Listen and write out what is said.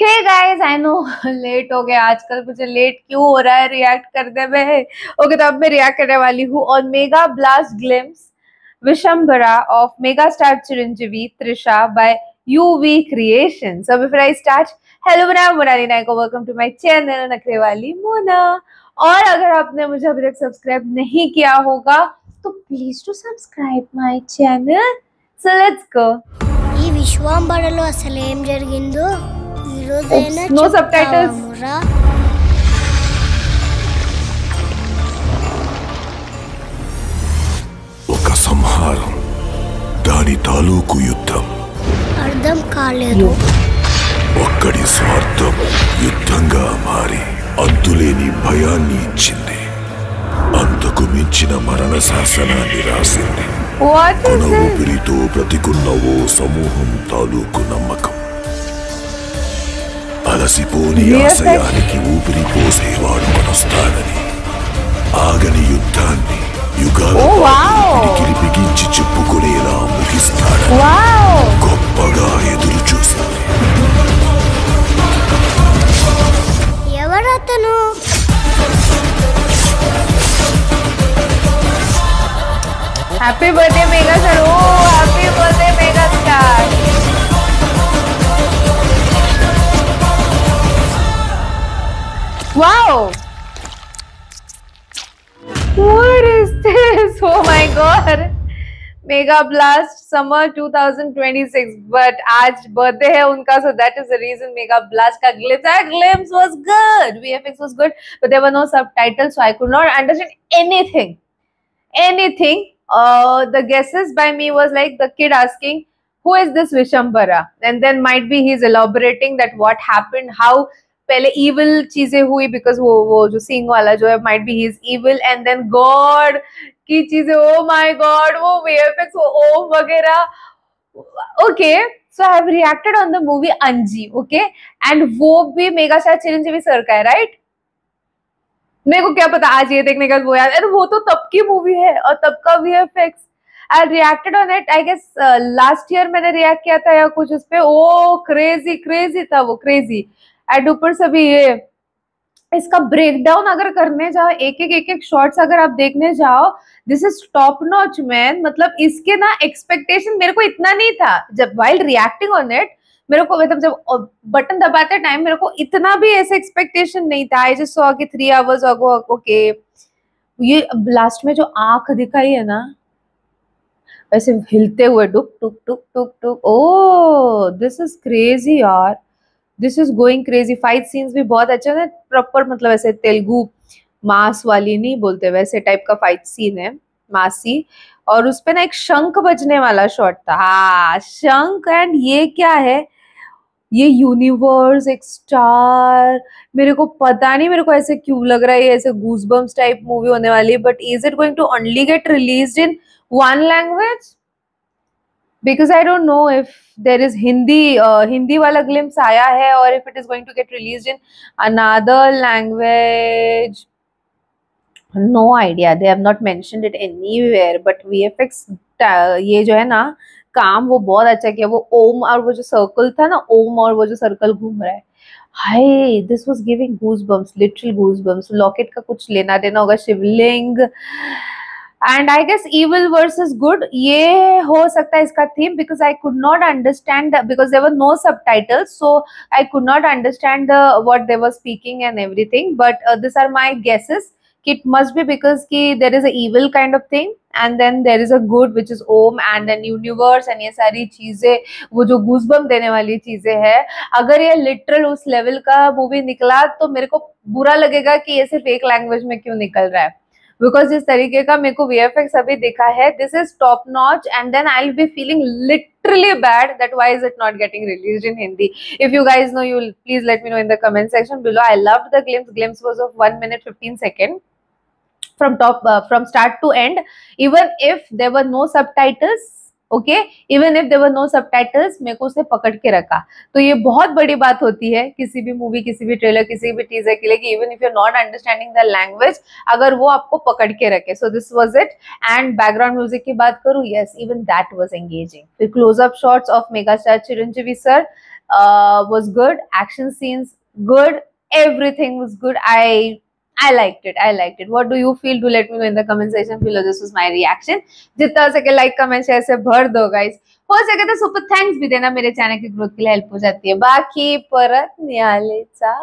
Hey guys, I know late हो गया। आजकल मुझे लेट क्यों हो रहा है रिएक्ट करने में। ओके, तो अब मैं रिएक्ट करने वाली हूँ on mega blast glimpse Vishwambhara of mega star Chiranjeevi Trisha by UV creation. So before I start, hello बनाया Monali Nayak, welcome to my channel Nakhre Wali Mona. और अगर आपने मुझे अभी तक सब्सक्राइब नहीं किया होगा तो please to subscribe my channel. So let's go. ఈ విశ్వాంబరలో అసలు ఏం జరిగిందో ఈ రోజైనా No చెప్తావా subtitles. మురా? ఒక సంహారం, దాని తాలూకు యుద్ధం. అర్థం కాలేదు. ఒక్కడి స్వార్థం యుద్ధంగా మారి అంతులేని భయాన్ని ఇచ్చింది. అంతకు మించిన మరణ శాసనాన్ని రాసింది. What is కొన this? ఊపిరితో బ్రతికున్న ఓ సమూహం తాలూకు నమ్మకం. అలసిపోని ఆశయానికి ఊపిరి పోసేవాడు మనొస్తాడని, ఆగని యుద్ధాన్ని యుగాల పిడికిలి బిగించి చెప్పుకునేలా ముగిస్తాడని గొప్పగా ఎదురు చూసింది. ఎవరతను? Happy birthday Mega Star. Oh, happy birthday Mega Star. Wow. What is this? Oh my god. Mega Blast Summer 2026. But आज birthday है उनका, so that is the reason Mega Blast का glimpse. That glimpse was good. VFX was good, but there were no subtitles, so I could not understand anything. The guesses by me was like the kid asking, who is this Vishambara? And then might be he's elaborating that what happened, how पहले evil चीजें हुई, because वो जो सिंह वाला जो है might be he's evil, and then God की चीजें, oh my God, वो VFX, वो ओम वगैरह. Okay, so I have reacted on the movie अंजी, okay, and वो भी मेगा स्टार चिरंजीवी सर का है, right? मेरे को क्या पता आज ये देखने का वो यार, अरे वो तो तब की मूवी है और तब का VFX. I reacted on it, I guess last year मैंने रिएक्ट किया था या कुछ उस पे. ओ क्रेजी क्रेजी था वो, क्रेजी. एंड ऊपर से भी ये इसका ब्रेकडाउन अगर करने जाओ, एक एक शॉट्स अगर आप देखने जाओ, this is top notch man. मतलब इसके ना एक्सपेक्टेशन मेरे को इतना नहीं था जब वाइल रिएक्टिंग ऑन इट. मेरे को मतलब जब बटन दबाते टाइम मेरे को इतना भी ऐसे एक्सपेक्टेशन नहीं था. आई जस्ट सॉ कि 3 आवर्स अगो, ओके. ये लास्ट में जो आंख दिखाई है ना वैसे हिलते हुए, टुक टुक टुक टुक टुक. ओ दिस इज क्रेजी यार, this is going crazy. Fight scenes भी बहुत अच्छे हैं, प्रॉपर मतलब ऐसे तेलुगु मास वाली नहीं बोलते वैसे टाइप का फाइट सीन है, मासी. और उसपे ना एक शंख बजने वाला शॉट था. हाँ, शंख. एंड ये क्या है, ये यूनिवर्स, एक स्टार. मेरे को पता नहीं मेरे को ऐसे क्यों लग रहा है ये ऐसे गूजबम्स टाइप मूवी होने वाली है. But is it going to only get released in one language? Because I don't know if there is Hindi वाला glimpse आया है, or if it is going to get released in another language. No idea. They have not mentioned it anywhere. But VFX ये जो है ना काम, वो बहुत अच्छा किया. वो ओम और वो जो सर्कल था ना, ओम और वो जो सर्कल घूम रहा है, hi, this was giving goosebumps, literal goosebumps. Locket का कुछ लेना देना होगा, Shivling. And I guess evil versus good ये हो सकता है इसका theme, because I could not understand because there were no subtitles, so I could not understand what they were speaking and everything. But these are my guesses. It must be because कि there is a evil kind of thing and then there is a good which is Om and then universe and ये सारी चीजें, वो जो goosebump देने वाली चीजें है. अगर ये लिटरल उस लेवल का मूवी निकला तो मेरे को बुरा लगेगा कि ये सिर्फ एक लैंग्वेज में क्यों निकल रहा है. बिकॉज जिस तरीके का मेरे को VFX अभी दिखा है, this is top notch. And then I will be feeling literally bad that why is it not getting released in Hindi. If you guys know, you please let me know in the comment section below. I loved the glimpse was of 1 minute 15 seconds from start to end, even if there were no subtitles. Okay, even if there were no subtitles, मेरे को उसे पकड़ के रखा. तो ये बहुत बड़ी बात होती है किसी भी मूवी, किसी भी ट्रेलर, किसी भी टीजर के लिए, कि even if you are not understanding the language, अगर वो आपको पकड़ के रखे. So this was it. And background music की बात करूं, yes, even that was engaging. फिर close up shots of mega star Chiranjeevi sir, was good, action scenes good, everything was good. I liked it. I liked it. What do you feel? Do let me know in the comment section below. This was my reaction. जितना हो सके like comment share से भर दो guys. हो सके तो super thanks भी देना, मेरे चैनल की ग्रोथ के लिए हेल्प हो जाती है. बाकी परत न्यायालयचा